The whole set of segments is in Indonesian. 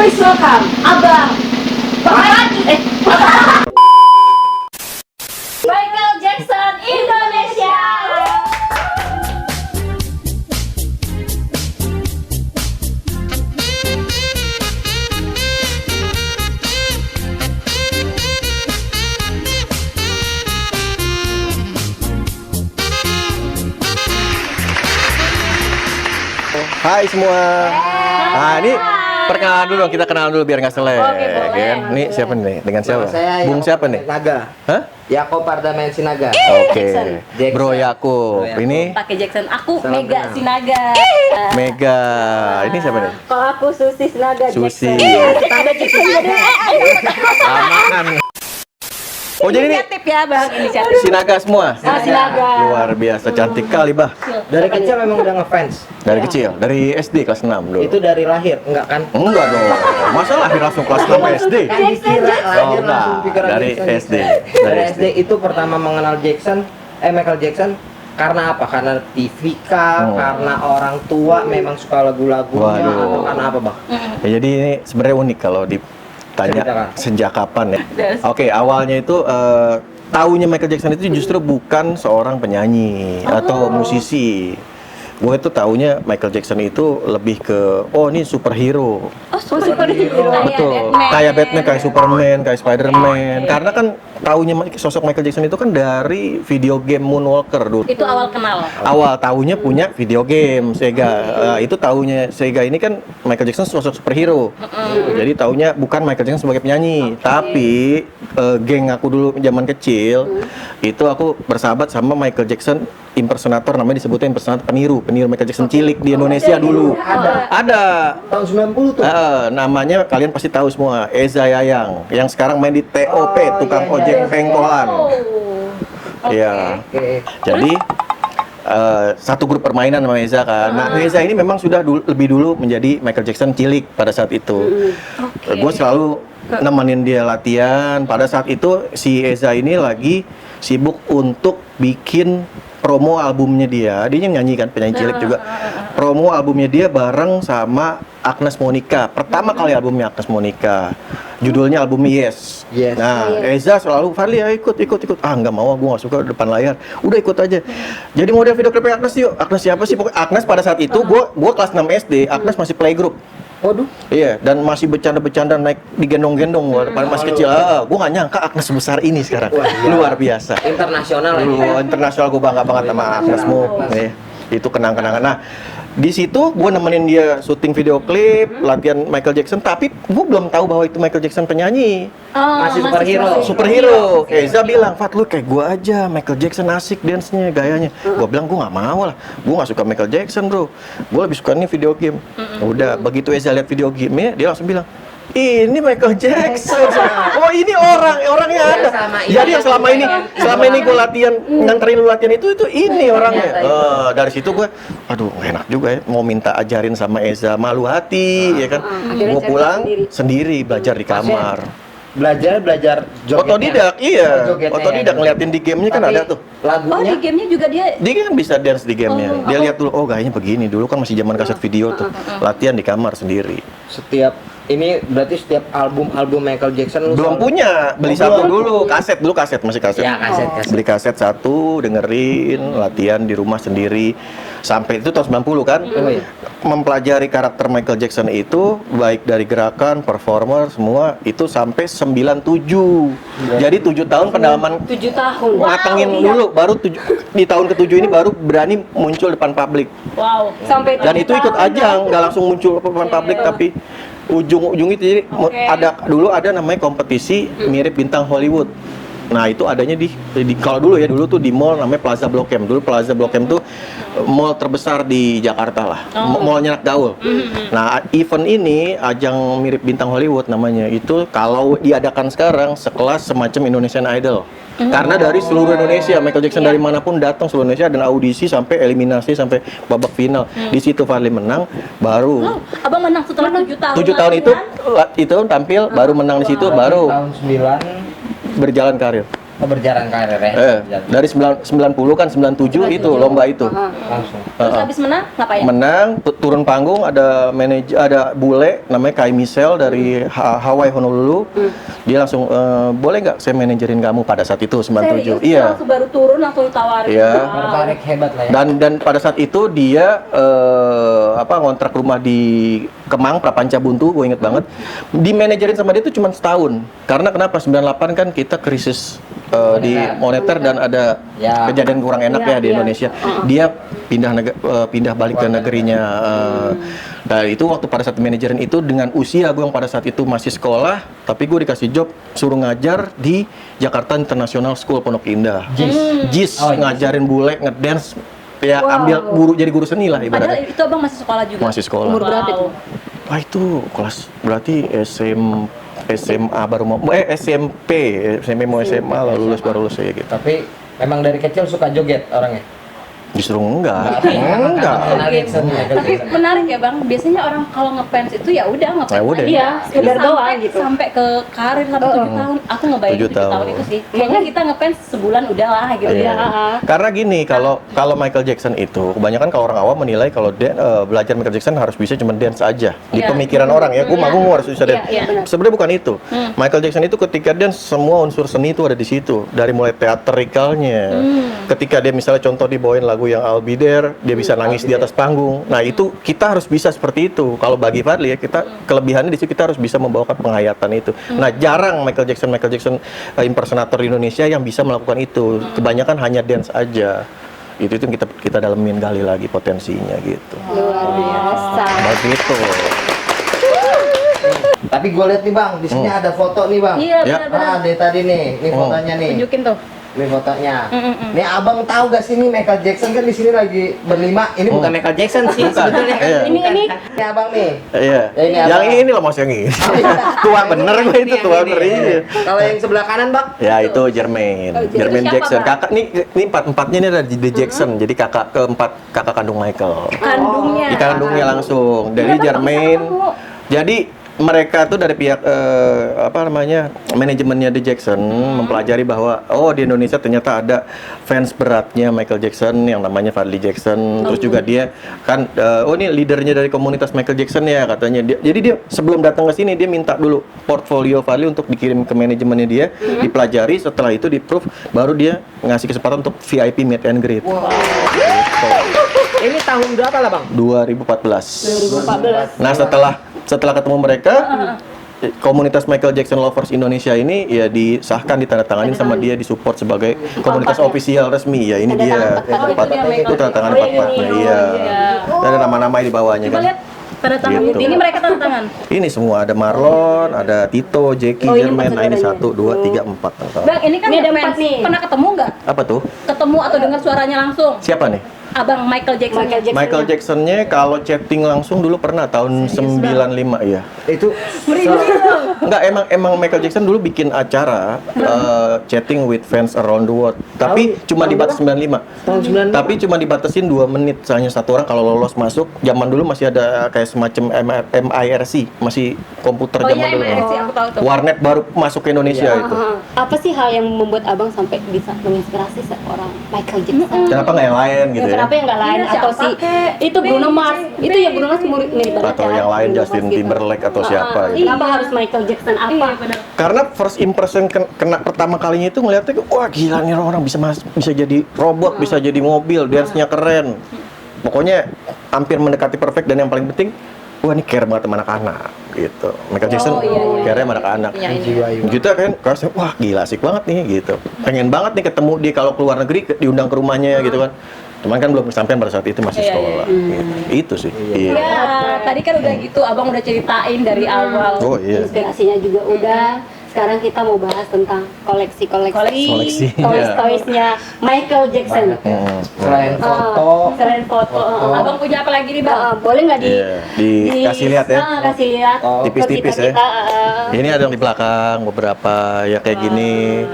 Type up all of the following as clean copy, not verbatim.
Please welcome Abang Michael Jackson Indonesia. Hai semua. Nah ini perkenalan dulu dong, kita kenalan dulu biar nggak selek. Oke, boleh. Kan? Ini siapa nih? Dengan siapa? Saya Bung siapa nih? Naga. Hah? Yaakob Pardamensi Sinaga. Oke. Jackson. Bro Yaakob. Bro Yaakob. Ini Pakai Jackson. Aku Salam Mega kenal. Sinaga. Mega. Ini siapa nih? Kalau aku Susi Sinaga Susi. Jackson. Tetangga Jackson jadi. Aman. Oh jadi ini Inisiatif ya Bang, inisiatif. Sinaga semua? Sinaga. Luar biasa, cantik kali bah. Dari kecil memang udah ngefans. Dari kecil, dari SD kelas 6 dulu. Itu dari lahir, enggak kan? Enggak dong. Masa lahir langsung kelas 6 SD? Kan dikira lahir enggak. langsung pikiran Dari Jackson. SD. Dari SD itu pertama mengenal Michael Jackson karena apa? Karena TVK, karena orang tua memang suka lagu-lagunya Waduh. atau karena apa, Bang? Ya, jadi ini sebenarnya unik kalau ditanya Ceritakan. sejak kapan ya. Yes. Oke, awalnya itu taunya Michael Jackson itu justru bukan seorang penyanyi atau musisi. Gue itu taunya Michael Jackson itu lebih ke ini superhero. Oh, superhero. Betul. Kayak Batman, kayak Superman, kayak Spider-Man. Karena kan taunya sosok Michael Jackson itu kan dari video game Moonwalker dulu. Itu awal kenal. Awal tahunya punya video game Sega. Itu tahunya Sega ini kan Michael Jackson sosok superhero. Jadi tahunya bukan Michael Jackson sebagai penyanyi, tapi geng aku dulu zaman kecil itu aku bersahabat sama Michael Jackson impersonator, namanya disebutnya impersonator peniru Michael Jackson cilik di Indonesia dulu. Ada. Tahun 90 tuh. Namanya kalian pasti tahu semua, Eza Yayang yang sekarang main di TOP, tukang ojek pengkolan. Iya. Oke. Jadi satu grup permainan sama Eza kan. Nah, Eza ini memang sudah lebih dulu menjadi Michael Jackson cilik pada saat itu. Gue selalu nemenin dia latihan. Pada saat itu si Eza ini lagi sibuk untuk bikin promo albumnya dia. Dia nyanyi kan, penyanyi cilik juga. Promo albumnya dia bareng sama Agnes Monica. Pertama kali albumnya Agnes Monica. Judulnya albumnya Yes. Yes. Nah, Eza selalu, Fadli ya ikut. Ah nggak mau, gue nggak suka depan layar. Udah ikut aja. Jadi model video klipnya Agnes yuk. Agnes siapa sih? Pokoknya Agnes pada saat itu gue kelas 6 SD. Agnes masih playgroup. Waduh. Iya, dan masih bercanda-bercanda naik digendong-gendong pada masih kecil. Gue nggak nyangka Agnes sebesar ini sekarang. Wah, iya. Luar biasa. Internasional Lu ini. internasional, gue bangga banget sama Agnesmu. Itu kenang-kenangan. Nah, di situ gue nemenin dia syuting video klip, latihan Michael Jackson, tapi gue belum tahu bahwa itu Michael Jackson penyanyi. Masih superhero. Superhero. Eza bilang, Fat lu kayak gue aja, Michael Jackson asik dance-nya, gayanya. Gue bilang, gue nggak mau lah, gue nggak suka Michael Jackson bro, gue lebih suka nih video game. Udah, begitu Eza lihat video game-nya, dia langsung bilang, ini Michael Jackson. Oh ini orangnya ada. Jadi yang selama ini gue latihan nganterin lu latihan itu ini orangnya. Dari situ gue, aduh nggak enak juga ya, mau minta ajarin sama Eza, malu hati ya kan. Gue pulang sendiri belajar di kamar. Belajar jogetnya. Otodidak, iya. Jogetnya Otodidak ya. ngeliatin di gamenya kan Tapi ada tuh. Oh, Lagunya di gamenya juga dia. Dia kan bisa dance di gamenya. Dia lihat dulu, oh gayanya begini. Dulu kan masih zaman kaset video tuh. Latihan di kamar sendiri. berarti setiap album Michael Jackson lu Belum selalu- punya, beli Oh, satu belum. dulu, kaset masih kaset. Ya, kaset. Beli kaset satu, dengerin, latihan di rumah sendiri. Sampai itu tahun 90 kan? Oh, iya. Mempelajari karakter Michael Jackson itu baik dari gerakan, performer, semua itu sampai 97. Jadi 7 tahun pendalaman 7 tahun. matengin Wow, dulu, baru di tahun ke-7 ini baru berani muncul depan publik. Wow, sampai Dan 7 itu ikut tahun. ajang, nggak langsung muncul ke depan publik, tapi ujung-ujung itu jadi dulu ada namanya kompetisi mirip bintang Hollywood. Nah itu adanya di kalau dulu tuh di mall namanya Plaza Blok M. Dulu Plaza Blok M tuh mall terbesar di Jakarta lah, mallnya anak gaul. Nah event ini ajang mirip bintang Hollywood namanya, itu kalau diadakan sekarang sekelas semacam Indonesian Idol. Karena dari seluruh Indonesia, Michael Jackson dari manapun datang seluruh Indonesia, dan audisi sampai eliminasi sampai babak final. Di situ Fadli menang, baru Oh, Abang menang setelah 7 tahun. 7 tahun itu tampil, baru menang di situ, baru tahun 9 berjalan karir. berjalan karir ya. Dari 90 kan 97 itu lomba itu. Langsung. Terus habis menang ngapain? Menang, turun panggung ada ada bule namanya Kai Michelle dari Hawaii Honolulu. Dia langsung boleh nggak saya manajerin kamu pada saat itu 97. Serius? Iya. Langsung baru turun langsung ditawarin. Iya. Wow. Tertarik hebat lah ya. Dan pada saat itu dia ngontrak rumah di Kemang Prapanca Buntu, gue inget banget. Di manajerin sama dia itu cuma setahun. Karena kenapa? 98 kan kita krisis di moneter dan ada kejadian kurang enak ya di Indonesia. Dia pindah balik ke negerinya. Nah itu waktu pada saat manajerin itu dengan usia gue yang pada saat itu masih sekolah, tapi gue dikasih job suruh ngajar di Jakarta International School Pondok Indah. JIS ngajarin bule ngedance. Ya ambil jadi guru seni lah Padahal ibaratnya. itu abang masih sekolah juga. Masih sekolah. Umur berapa itu? Wah itu kelas berarti SMA baru mau SMP mau SMA lalu lulus baru lulus ya gitu. Tapi memang dari kecil suka joget orangnya. Justru enggak. Tapi menarik ya bang. Biasanya orang kalau ngefans itu ya udah ngefans. Ya udah. Iya, sekedar Sampai- doang gitu. Sampai ke karir sampai 7 tahun. Aku ngebayangin 7 7 tahun tahun. itu sih. Kayaknya kita ngefans sebulan udah lah gitu Iya. ya. Karena gini, kalau Michael Jackson itu kebanyakan kalau orang awam menilai kalau belajar Michael Jackson harus bisa cuma dance aja. Di Iya. pemikiran orang ya, gue harus bisa dance. Iya, benar. Sebenarnya bukan itu. Michael Jackson itu ketika dance semua unsur seni itu ada di situ. Dari mulai teatrikalnya. Ketika dia misalnya contoh dibawain lagu yang I'll Be There, dia bisa nangis di atas panggung. Nah, itu kita harus bisa seperti itu. Kalau bagi Fadli ya, kita kelebihannya di situ kita harus bisa membawakan penghayatan itu. Nah, jarang Michael Jackson impersonator di Indonesia yang bisa melakukan itu. Kebanyakan hanya dance aja. Itu yang kita dalemin gali lagi potensinya gitu. Luar biasa. Begitu. Tapi gue lihat nih bang, di sini ada foto nih bang. Iya Ya. benar-benar. Dari tadi nih, fotonya nih. Tunjukin tuh. Ini fotonya. Nih abang tahu gak sih nih Michael Jackson kan di sini lagi berlima. Ini bukan Michael Jackson sih Bukan. sebetulnya. Iya. Ini Ini abang nih. Iya. Ya, ini Yang apa? ini loh Mas yang ini. Tua bener gue itu Ini, tua ini. bener. Iya. Kalau yang sebelah kanan bang? Ya itu Jermaine, Jermaine Siapa, Jackson. Bang? Kakak ini empatnya ini ada The Jackson. Jadi kakak keempat kakak kandung Michael. Kandungnya. Kandungnya langsung. Dari Kenapa Jermaine. bisa ketemu? Jadi mereka tuh dari pihak manajemennya The Jackson mempelajari bahwa di Indonesia ternyata ada fans beratnya Michael Jackson yang namanya Fadli Jackson. Terus juga dia kan ini leadernya dari komunitas Michael Jackson ya katanya. Jadi dia sebelum datang ke sini dia minta dulu portfolio Fadli untuk dikirim ke manajemennya dia, dipelajari, setelah itu di-proof baru dia ngasih kesempatan untuk VIP meet and greet. Wow. Gitu. Ini tahun berapa lah bang? 2014. Nah, setelah ketemu mereka, komunitas Michael Jackson Lovers Indonesia ini ya disahkan, ditandatangani sama dia, disupport sebagai komunitas ofisial resmi. Ya ini dia. Itu tanda tangan empat-empatnya. Iya. Dan ada nama-nama di bawahnya Coba kan. lihat tanda tangan. Gitu. Ini mereka tanda tangan. Ini semua ada Marlon, ada Tito, Jackie, Oh, ini Jermaine. Nah, ini empat 1, 2, 3, 4. Bang, ini kan Ini ada ngefans. 4 nih. Pernah ketemu nggak? Apa tuh? Ketemu atau dengar suaranya langsung? Siapa nih? Abang Michael Jackson. Michael Jackson-nya kalau chatting langsung dulu pernah tahun 95 ya. Itu Enggak, emang Michael Jackson dulu bikin acara chatting with fans around the world. Tapi cuma dibatas 95. tahun 95. Tapi cuma dibatasin 2 menit, hanya satu orang kalau lolos masuk. Zaman dulu masih ada kayak semacam MIRC, masih komputer Oh zaman iya, dulu. MRC aku tahu tuh. Warnet baru masuk ke Indonesia itu. Apa sih hal yang membuat abang sampai bisa menginspirasi seorang Michael Jackson? Kenapa nggak yang lain gitu ya? Kenapa yang nggak lain? Iya, Atau siapa si kek? itu Bruno Mars? Itu ya Bruno Mars mirip banget Atau kan? yang lain Bruno Justin Mars gitu. Timberlake atau siapa gitu. Kenapa harus Michael Jackson apa? Iya benar. Karena first impression kena pertama kalinya itu ngeliatnya, wah gila nih orang bisa jadi robot, bisa jadi mobil, dance-nya keren. Pokoknya hampir mendekati perfect, dan yang paling penting, wah ini care banget sama anak-anak gitu. Michael Jackson care sama anak-anak. Iya, iya. Jiwa-jiwa. Kita kan kalau wah gila asik banget nih gitu. Pengen banget nih ketemu dia kalau keluar negeri diundang ke rumahnya gitu kan. Cuman kan belum kesampaian pada saat itu masih Iya, sekolah. Gitu. Itu sih. Iya. Ya, tadi kan udah gitu, abang udah ceritain dari awal. Oh iya. Inspirasinya juga udah. Sekarang kita mau bahas tentang koleksi toys-toysnya Michael Jackson. Selain foto, Selain foto. Abang punya apa lagi nih bang? Boleh nggak Iya, dikasih lihat ya. Kasih lihat. Oh. ke Tipis-tipis ya. kita, Ini ada yang di belakang beberapa ya kayak gini.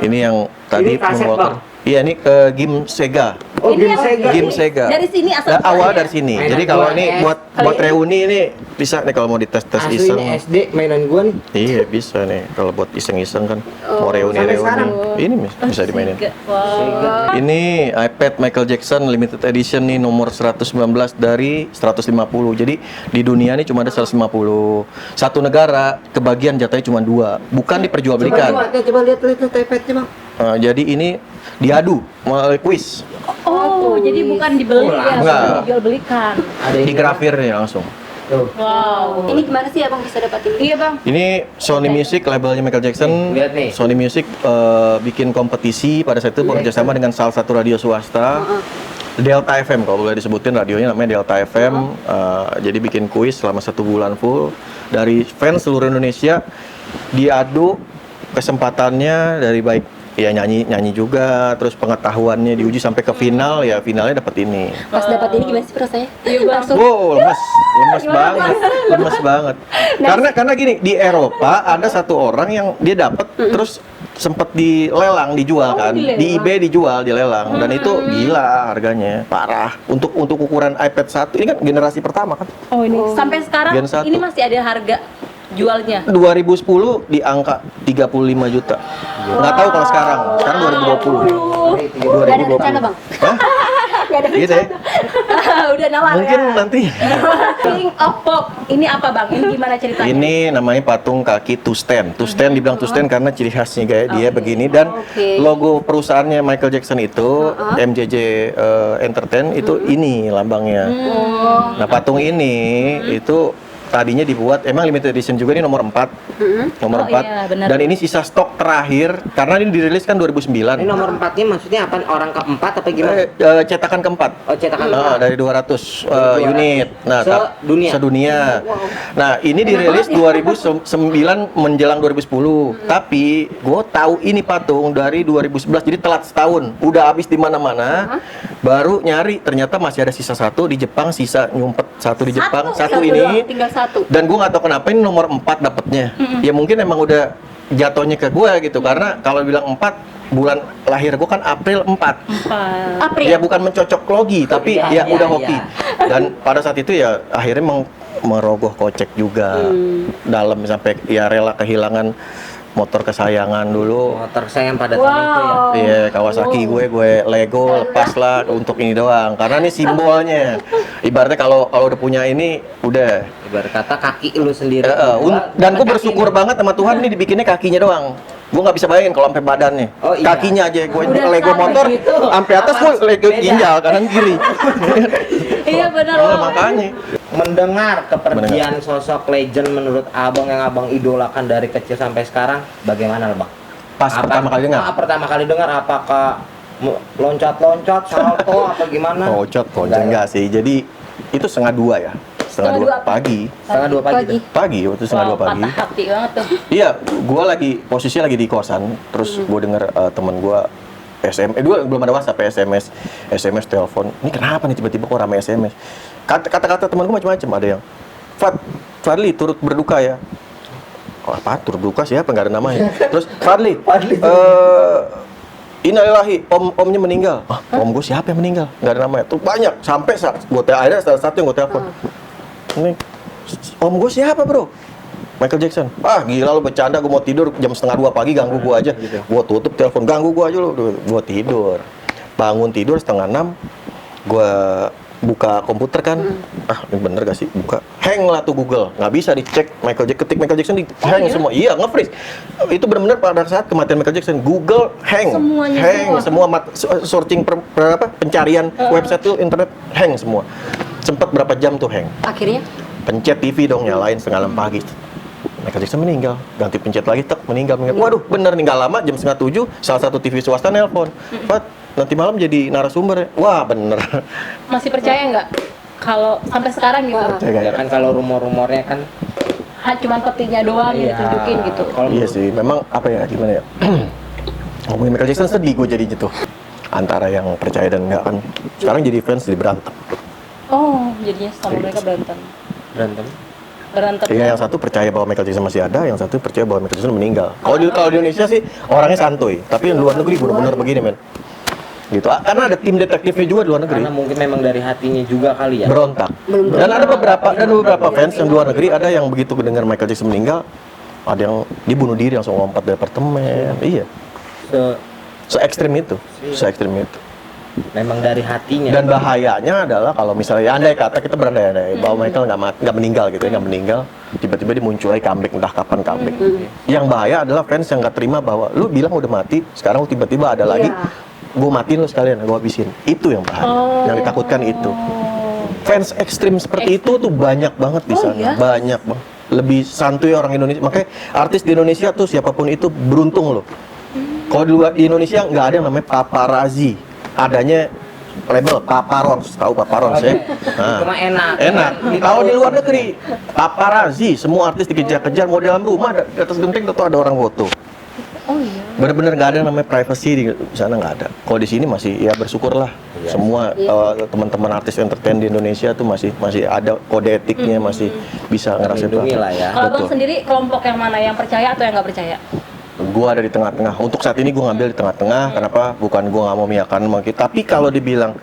Ini yang tadi Ini kaset, Moonwalker. Bang? Iya, ini game Sega. Oh, game Sega. Game Sega. Dari sini asal Awal dari sini. Mainan Jadi kalau gua ini es. buat reuni ini bisa nih kalau mau dites-tes Asli iseng. ini SD mainan gua nih. Iya, bisa nih kalau buat iseng-iseng kan. Mau Sampai reuni. sekarang? Ini bisa dimainin. Wow. Ini iPad Michael Jackson limited edition nih nomor 119 dari 150. Jadi di dunia ini cuma ada 150. Satu negara kebagian jatahnya cuma 2. Bukan diperjualbelikan. Coba lihat iPad-nya, Bang. Jadi ini diadu melalui quiz. Oh, jadi bukan dibeli ya, Enggak. dijual belikan. Ada ini. Digrafir nih langsung. Tuh. Wow. Ini gimana sih abang bisa dapatin? Iya bang. Ini Sony Music, labelnya Michael Jackson. Lihat nih. Sony Music bikin kompetisi pada saat itu bekerjasama dengan salah satu radio swasta. Delta FM kalau boleh disebutin, radionya namanya Delta FM. Jadi bikin kuis selama 1 bulan full dari fans seluruh Indonesia, diadu kesempatannya dari baik ya nyanyi juga, terus pengetahuannya diuji sampai ke final, ya finalnya dapat ini. Pas dapat ini gimana sih rasanya? Iya bang. Wow, lemes banget. Karena gini, di Eropa ada satu orang yang dia dapat terus sempat dilelang, dijual kan, dilelang. di eBay dijual, dilelang, dan itu gila harganya, parah. Untuk ukuran iPad 1 ini kan generasi pertama kan, Oh ini sampai sekarang Gen 1. ini masih ada harga jualnya. 2010 di angka 35 juta. Nggak tahu kalau sekarang 2020. Gak ada rencana bang? Hah? Gak ada Gitu ya? Udah nawar Mungkin ya. nanti. King of Pop. Ini apa bang? Ini gimana ceritanya? Ini namanya patung kaki to stand. To stand dibilang to stand karena ciri khasnya kayak dia begini, dan Oke. logo perusahaannya Michael Jackson itu MJJ Entertain itu ini lambangnya. Nah, patung ini itu tadinya dibuat emang limited edition juga, ini nomor 4. Nomor Oh, 4. iya, benar. Dan ini sisa stok terakhir karena ini dirilis kan 2009. Ini nomor 4-nya maksudnya apa? Orang keempat apa gimana? Cetakan keempat. Oh, cetakan Nah, keempat. dari 200 unit. Nah, Sedunia? Sedunia. Nah, ini dirilis 2009 menjelang 2010. Tapi gue tahu ini patung dari 2011, jadi telat setahun. Udah habis di mana-mana. Baru nyari, ternyata masih ada sisa 1 di Jepang, sisa nyumpet 1 di Jepang, satu doang, ini. tinggal 1. Dan gue nggak tahu kenapa ini nomor 4 dapetnya. Ya mungkin emang udah jatuhnya ke gue gitu, karena kalau bilang 4, bulan lahir gue kan April 4. April. Ya bukan mencocok logi, tapi Iya, ya udah iya, hoki. iya. Dan pada saat itu ya akhirnya merogoh kocek juga dalam, sampai ya rela kehilangan motor kesayangan dulu. Motor saya yang pada tahun itu ya. Iya, Kawasaki gue Lego lepas lah untuk ini doang. Karena ini simbolnya. Ibaratnya kalau udah punya ini udah. Ibarat kata kaki lu sendiri. Dan gue bersyukur banget sama Tuhan nih dibikinnya kakinya doang. Gue nggak bisa bayangin kalau sampai badannya. Oh, iya. Kakinya aja gue Udah Lego sampai motor gitu. sampai atas gue Lego Beda. ginjal kanan kiri. Iya benar. Oh, Bang. makanya. Mendengar kepergian sosok legend menurut abang yang abang idolakan dari kecil sampai sekarang, bagaimana bang? Pas pertama kali dengar. Pertama kali dengar, apakah loncat-loncat, salto, apa gimana? Kocok, enggak sih. Jadi itu 1:30 ya. Setengah dua pagi. Setengah 2 pagi. Pagi, waktu setengah 2 pagi. Patah hati banget tuh. Iya, posisi lagi di kosan, terus gue denger temen gue SMS, dulu belum ada WhatsApp ya, SMS telepon. Ini kenapa nih tiba-tiba kok rame SMS? Kata-kata temen gue macam-macam, ada yang Fadli turut berduka ya. Oh, apa turut berduka siapa, nggak ada namanya. Terus Fadli, innalillahi, omnya meninggal. Om gue siapa yang meninggal? Nggak ada namanya. Tuh banyak, sampai ada salah satu yang gue telepon. Ini om gue siapa bro? Michael Jackson. Gila lu bercanda, gue mau tidur jam 1:30 pagi ganggu gue aja. Gue tutup telepon, ganggu gue aja lu. Gue tidur. Bangun tidur 5:30. Gue buka komputer kan. Ini bener gak sih? Buka. Hang lah tuh Google. Nggak bisa dicek ketik Michael Jackson di hang semua. Iya, nge-freeze. Itu benar-benar pada saat kematian Michael Jackson, Google hang. Semuanya Semua searching pencarian website tuh internet hang semua. Sempet berapa jam tuh hang. Akhirnya? Pencet TV dong, nyalain 5:30 pagi. Michael Jackson meninggal, ganti pencet lagi, meninggal. Waduh, bener nih, nggak lama jam 6:30 salah satu TV swasta nelpon, Pat, nanti malam jadi narasumber ya. Wah, bener. Masih percaya nggak? Kalau sampai sekarang gitu. Ya kan kalau rumor-rumornya kan. Cuman petinya doang Iya. ditunjukin gitu. Kalau Iya sih, memang apa ya, gimana ya. Ngomongin Michael Jackson sedih gue jadi gitu. Antara yang percaya dan enggak kan. Sekarang jadi fans, jadi berantem. Oh, jadinya sama mereka berantem. Berantem. Iya, yang satu percaya bahwa Michael Jackson masih ada, yang satu percaya bahwa Michael Jackson meninggal. Kalau di Indonesia sih orangnya santuy, tapi yang luar negeri bener-bener begini men. gitu. Karena ada tim detektifnya juga di luar negeri. Karena mungkin memang dari hatinya juga kali ya. Berontak. Dan ada beberapa fans yang di luar negeri ada yang begitu mendengar Michael Jackson meninggal, ada yang dibunuh diri langsung lompat dari apartemen. Iya. Se ekstrim itu. Memang dari hatinya. Dan bahayanya adalah kalau misalnya andai kata kita berandai-andai bahwa Michael nggak meninggal gitu ya, nggak meninggal, tiba-tiba dia muncul lagi comeback, entah kapan comeback. Yang bahaya adalah fans yang nggak terima bahwa lu bilang udah mati, sekarang lu tiba-tiba ada lagi, gue matiin lu sekalian, gue habisin. Itu yang bahaya, yang ditakutkan itu. Fans ekstrim seperti itu tuh banyak banget di sana, banyak banget. Lebih santuy orang Indonesia, makanya artis di Indonesia tuh siapapun itu beruntung loh. Kalau di Indonesia nggak ada yang namanya paparazzi, adanya label paparons, tahu paparons ya? Nah, Cuma enak. Kalau di luar negeri, paparazzi, semua artis dikejar-kejar, mau dalam rumah, di atas genteng tentu ada orang foto. Oh iya. Bener-bener nggak ada yang namanya privacy di sana, nggak ada. Kalau di sini masih ya bersyukurlah. Semua teman-teman artis entertain di Indonesia tuh masih ada kode etiknya, masih bisa ngerasain Lindungi lah ya. Kalau Betul. Bang sendiri kelompok yang mana, yang percaya atau yang nggak percaya? Gua ada di tengah-tengah. Untuk saat ini gua ngambil di tengah-tengah. Kenapa? Bukan gua nggak mau miakan sama kita. Tapi kalau dibilang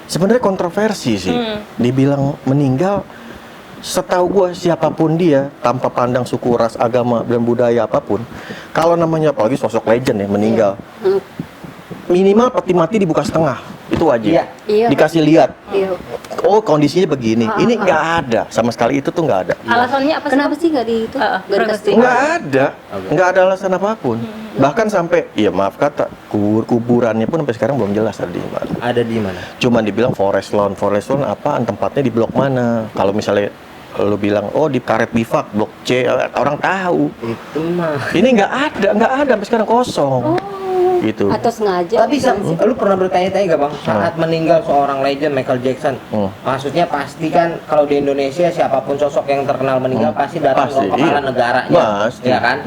sebenarnya kontroversi sih. Dibilang meninggal, setahu gua siapapun dia, tanpa pandang suku, ras, agama dan budaya apapun, kalau namanya apalagi sosok legend ya meninggal, minimal peti mati dibuka setengah. Itu wajib. Iya. Dikasih lihat. Iya. Oh kondisinya begini. Ini nggak ada sama sekali, itu tuh nggak ada. Alasannya apa sih? Kenapa sih nggak di itu? Nggak dikasih? Nggak ada alasan apapun. Bahkan sampai, ya maaf kata, kuburannya pun sampai sekarang belum jelas ada di mana. Ada di mana? Cuman dibilang Forest Lawn apaan, tempatnya di blok mana. Kalau misalnya lu bilang, oh di Karet Bifak, blok C, orang tahu. Itu mah. Ini nggak ada sampai sekarang kosong. Gitu. Atau sengaja? Tapi lu pernah bertanya-tanya gak bang, saat meninggal seorang legend Michael Jackson, maksudnya pasti kan kalau di Indonesia siapapun sosok yang terkenal meninggal pasti datang Pasti, ke kepala iya. negaranya, Pasti. ya kan?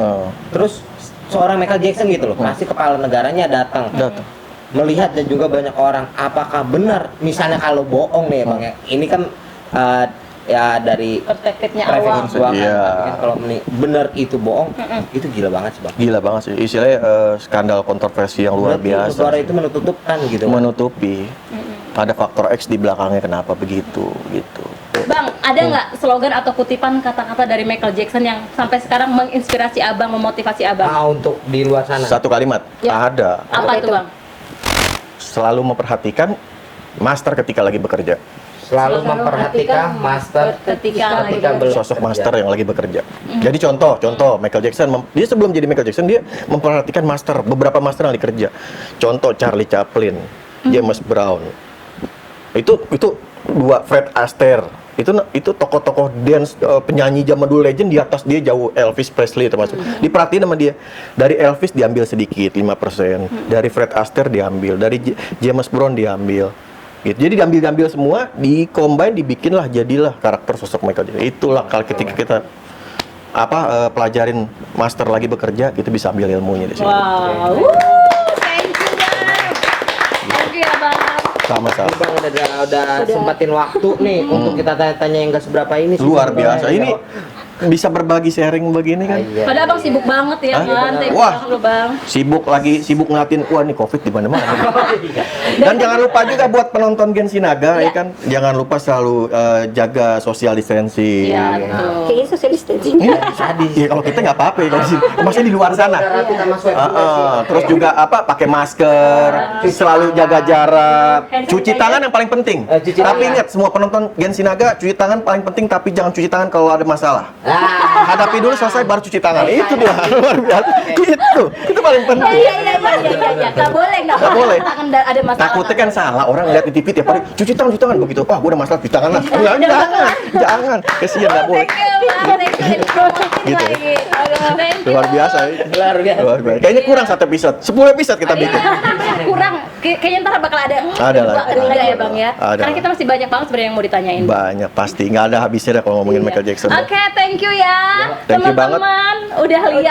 Terus seorang Michael Jackson gitu loh, pasti kepala negaranya datang. Melihat dan juga banyak orang, apakah benar? Misalnya kalau bohong nih ya bang ya, ini kan ya dari Perspektifnya awal. gua kan, Iya. tapi kan kalau benar itu bohong, itu gila banget sih bang. Gila banget sih. Istilahnya skandal kontroversi yang luar Berarti biasa. suara itu menutupkan gitu. Menutupi. Ada faktor X di belakangnya kenapa begitu gitu. Bang, ada nggak slogan atau kutipan kata-kata dari Michael Jackson yang sampai sekarang menginspirasi abang, memotivasi abang? Untuk di luar sana. Satu kalimat, Ya. ada. Apa itu bang? Selalu memperhatikan master ketika lagi bekerja. Selalu memperhatikan master ketika belum Sosok bekerja. master yang lagi bekerja. Jadi contoh Michael Jackson, dia sebelum jadi Michael Jackson dia memperhatikan master, beberapa master yang lagi kerja. Contoh Charlie Chaplin, James Brown. Itu dua, Fred Astaire. Itu tokoh-tokoh dance penyanyi zaman dulu legend, di atas dia jauh Elvis Presley termasuk. Diperhatiin sama dia. Dari Elvis diambil sedikit 5%, dari Fred Astaire diambil, dari James Brown diambil. Gitu. Jadi diambil semua, di-combine, dibikinlah, jadilah karakter sosok Michael Jackson. Itulah kalau ketika kita pelajarin master lagi bekerja, kita bisa ambil ilmunya di sini. Wow, thank you bang. Thank you ya bang. Sama-sama. Bang udah sempatin waktu nih untuk kita tanya-tanya yang gak seberapa ini sih. Luar sebenarnya. biasa. Ini bisa berbagi sharing begini kan. Iya. Padahal abang sibuk banget ya Hah? kan? Thank you Wah. banget loh bang. Sibuk ngeliatin, wah nih Covid di mana-mana. Dan jangan lupa juga buat penonton Gen Sinaga, ya kan, jangan lupa selalu jaga social distancing. Iya betul. Kayaknya social distancing. Iya, kalau kita nggak apa-apa ya, kalau di sini. Maksudnya di luar sana. Kita masuk Terus juga pakai masker, selalu jaga jarak, cuci tangan yang paling penting. Cuci Tapi tangan. ingat, semua penonton Gen Sinaga, cuci tangan paling penting, tapi jangan cuci tangan kalau ada masalah. Hadapi dulu, selesai baru cuci tangan. Itu dia, luar biasa. Itu paling penting. Iya. Nggak boleh. boleh. Tangan ada masalah. Takutnya kan salah, orang ngeliat di TV tiap hari cuci tangan begitu. Wah, gue udah masalah cuci tangan lah. Jangan. Kesian, nggak boleh. Thank you bang. Thank you. Dipromotin Gitu ya. lagi. Aduh, thank you. Luar biasa. Luar biasa. Kayaknya kurang 1 episode. 10 episode kita bikin. Kurang. Kayaknya ntar bakal ada. Ada lah. Ada ya bang ya. Ada. Karena kita masih banyak banget sebenarnya yang mau ditanyain. Banyak pasti, nggak ada habisnya dah kalau ngomongin Michael Jackson. Oke, thank you ya Thank you banget. teman-teman.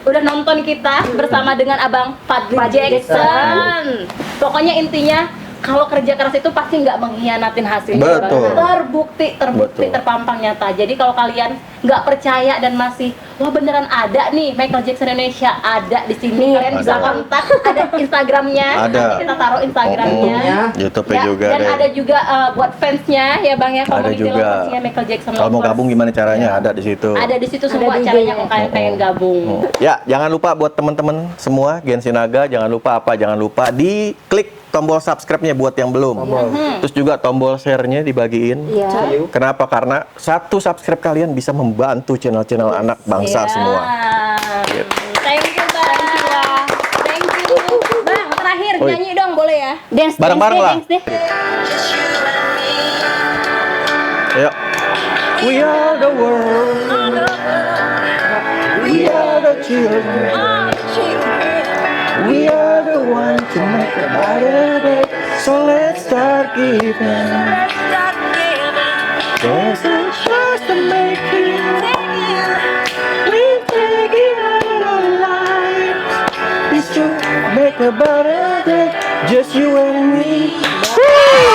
Udah nonton kita bersama dengan Abang Fadli Jackson. Pokoknya intinya kalau kerja keras itu pasti nggak mengkhianatin hasilnya. Betul. Terbukti, Betul. terpampang nyata. Jadi kalau kalian nggak percaya dan masih, wah beneran ada nih Michael Jackson Indonesia, ada di sini. Kalian bisa Ada. kontak, ada Instagramnya. Ada. Nanti kita taruh Instagramnya. YouTube-nya Ya, juga dan deh. ada juga buat fansnya ya Bang ya, Ada komuniti juga. loversnya Michael Jackson Kalau mau lovers. gabung gimana caranya? Ada di situ. Ada di situ semua Ada juga caranya ya. kalau kalian pengen gabung. Ya, jangan lupa buat teman-teman semua Gen Sinaga, jangan lupa apa? Jangan lupa diklik tombol subscribe-nya buat yang belum. Terus juga tombol share-nya dibagiin. Iya. Kenapa? Karena satu subscribe kalian bisa membantu channel-channel anak bangsa Ya. semua. Thank you Bang. Thank you. Bang, terakhir Oi. nyanyi dong boleh ya? Dance, Bareng-bareng lah. dance deh. Ayo. We are the world. We are the children. We are the ones to make a better day. So let's start giving. There's a chance to make it. We're taking our lives. It's to make a better day. Just you and me. Woo!